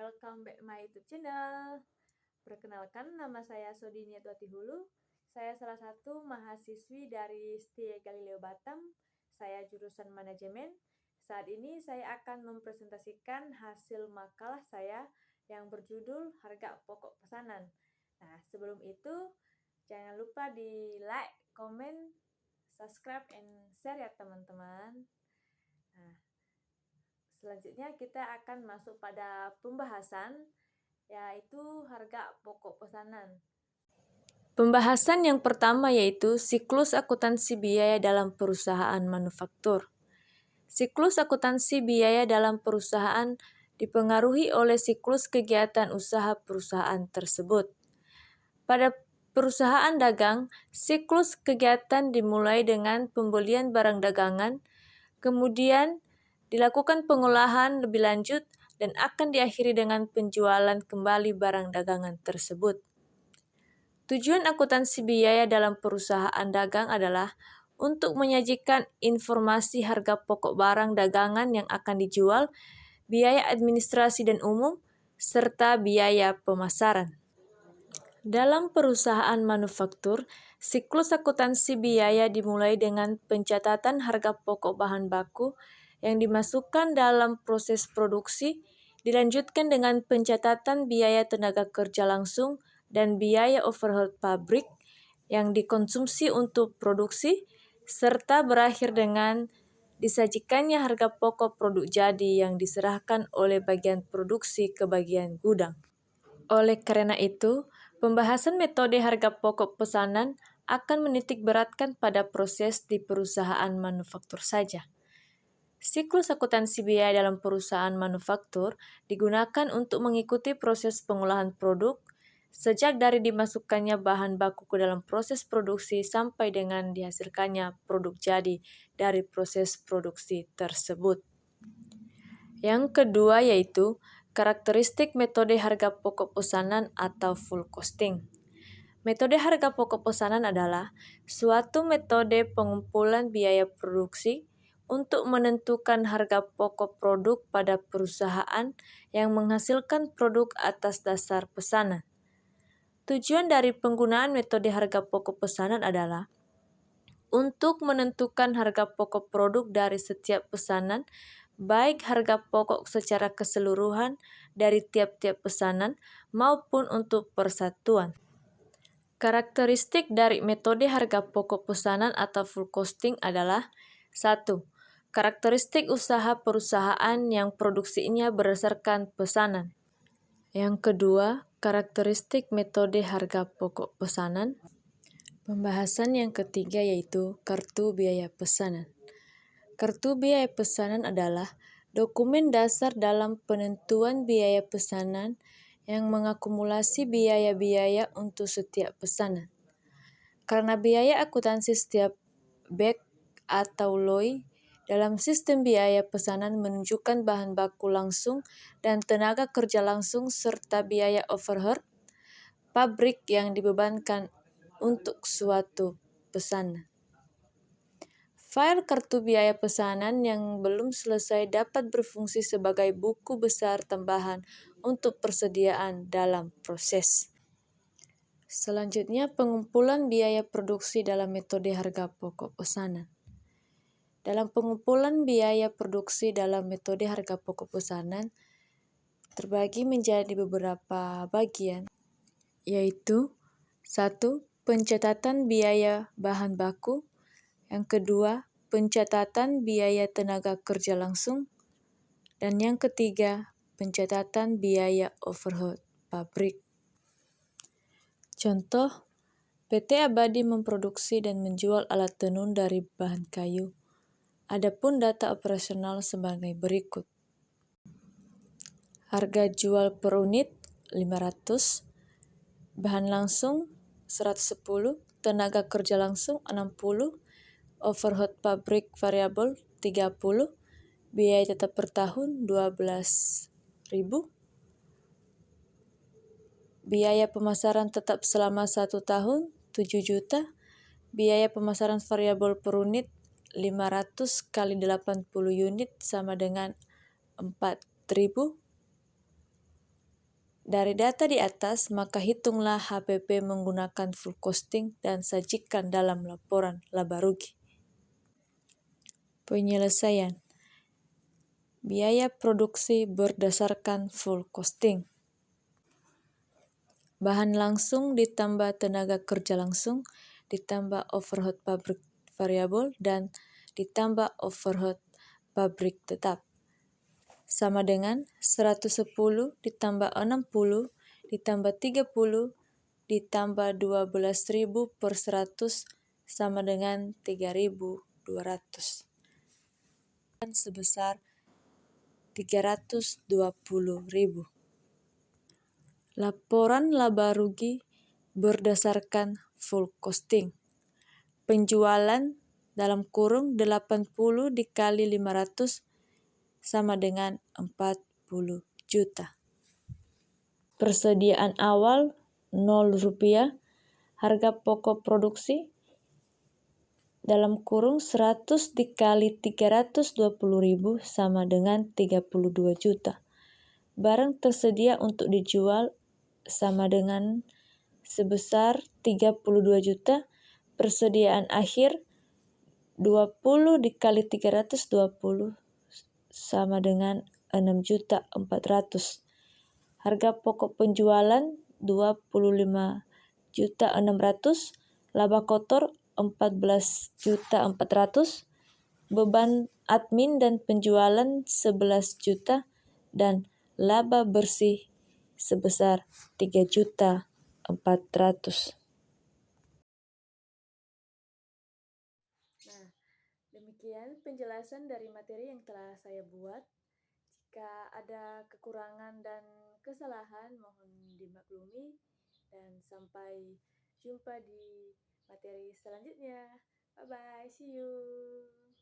welcome back my YouTube channel. Perkenalkan, nama saya Sodinia Tuatihulu. Saya salah satu mahasiswi dari STIA Galileo Batam. Saya jurusan manajemen. Saat ini saya akan mempresentasikan hasil makalah saya yang berjudul Harga Pokok Pesanan. Nah, sebelum itu jangan lupa di like, comment, subscribe, and share ya teman-teman. Nah, selanjutnya kita akan masuk pada pembahasan, yaitu harga pokok pesanan. Pembahasan yang pertama yaitu siklus akuntansi biaya dalam perusahaan manufaktur. Siklus akuntansi biaya dalam perusahaan dipengaruhi oleh siklus kegiatan usaha perusahaan tersebut. Pada perusahaan dagang, siklus kegiatan dimulai dengan pembelian barang dagangan, kemudian dilakukan pengolahan lebih lanjut dan akan diakhiri dengan penjualan kembali barang dagangan tersebut. Tujuan akuntansi biaya dalam perusahaan dagang adalah untuk menyajikan informasi harga pokok barang dagangan yang akan dijual, biaya administrasi dan umum, serta biaya pemasaran. Dalam perusahaan manufaktur, siklus akuntansi biaya dimulai dengan pencatatan harga pokok bahan baku yang dimasukkan dalam proses produksi, dilanjutkan dengan pencatatan biaya tenaga kerja langsung dan biaya overhead pabrik yang dikonsumsi untuk produksi, serta berakhir dengan disajikannya harga pokok produk jadi yang diserahkan oleh bagian produksi ke bagian gudang. Oleh karena itu, pembahasan metode harga pokok pesanan akan menitik beratkan pada proses di perusahaan manufaktur saja. Siklus akuntansi biaya dalam perusahaan manufaktur digunakan untuk mengikuti proses pengolahan produk, sejak dari dimasukkannya bahan baku ke dalam proses produksi sampai dengan dihasilkannya produk jadi dari proses produksi tersebut. Yang kedua yaitu karakteristik metode harga pokok pesanan atau full costing. Metode harga pokok pesanan adalah suatu metode pengumpulan biaya produksi untuk menentukan harga pokok produk pada perusahaan yang menghasilkan produk atas dasar pesanan. Tujuan dari penggunaan metode harga pokok pesanan adalah untuk menentukan harga pokok produk dari setiap pesanan, baik harga pokok secara keseluruhan dari tiap-tiap pesanan maupun untuk persatuan. Karakteristik dari metode harga pokok pesanan atau full costing adalah 1. Karakteristik usaha perusahaan yang produksinya berdasarkan pesanan. Yang kedua, karakteristik metode harga pokok pesanan. Pembahasan yang ketiga yaitu kartu biaya pesanan. Kartu biaya pesanan adalah dokumen dasar dalam penentuan biaya pesanan yang mengakumulasi biaya-biaya untuk setiap pesanan. Karena biaya akuntansi setiap batch atau LOI dalam sistem biaya pesanan menunjukkan bahan baku langsung dan tenaga kerja langsung serta biaya overhead pabrik yang dibebankan untuk suatu pesanan. File kartu biaya pesanan yang belum selesai dapat berfungsi sebagai buku besar tambahan untuk persediaan dalam proses. Selanjutnya, pengumpulan biaya produksi dalam metode harga pokok pesanan. Dalam pengumpulan biaya produksi dalam metode harga pokok pesanan terbagi menjadi beberapa bagian, yaitu 1. Pencatatan biaya bahan baku. Yang kedua, pencatatan biaya tenaga kerja langsung. Dan yang ketiga, pencatatan biaya overhead pabrik. Contoh, PT Abadi memproduksi dan menjual alat tenun dari bahan kayu. Adapun data operasional sebagai berikut. Harga jual per unit 500, bahan langsung 110, tenaga kerja langsung 60, overhead pabrik variabel 30, biaya tetap per tahun 12.000, biaya pemasaran tetap selama 1 tahun 7 juta, biaya pemasaran variabel per unit 500 kali 80 unit sama dengan 4.000, Dari data di atas, maka hitunglah HPP menggunakan full costing dan sajikan dalam laporan laba rugi. Penyelesaian biaya produksi berdasarkan full costing. Bahan langsung ditambah tenaga kerja langsung, ditambah overhead pabrik variabel, dan ditambah overhead pabrik tetap. Sama dengan 110 ditambah 60 ditambah 30 ditambah 12.000 per 100 sama dengan 3.200. Dan sebesar 320.000. Laporan laba rugi berdasarkan full costing. Penjualan dalam kurung 80 dikali 500 sama dengan 40 juta. Persediaan awal 0 rupiah. Harga pokok produksi dalam kurung 100 dikali 320.000 sama dengan 32 juta. Barang tersedia untuk dijual sama dengan sebesar 32 juta. Persediaan akhir 20 dikali 320 sama dengan 6.400.000. Harga pokok penjualan 25.600.000, laba kotor 14.400.000, beban admin dan penjualan 11 juta, dan laba bersih sebesar 3.400.000. Nah, demikian penjelasan dari materi yang telah saya buat. Jika ada kekurangan dan kesalahan, mohon dimaklumi, dan sampai jumpa di materi selanjutnya. Bye-bye, see you.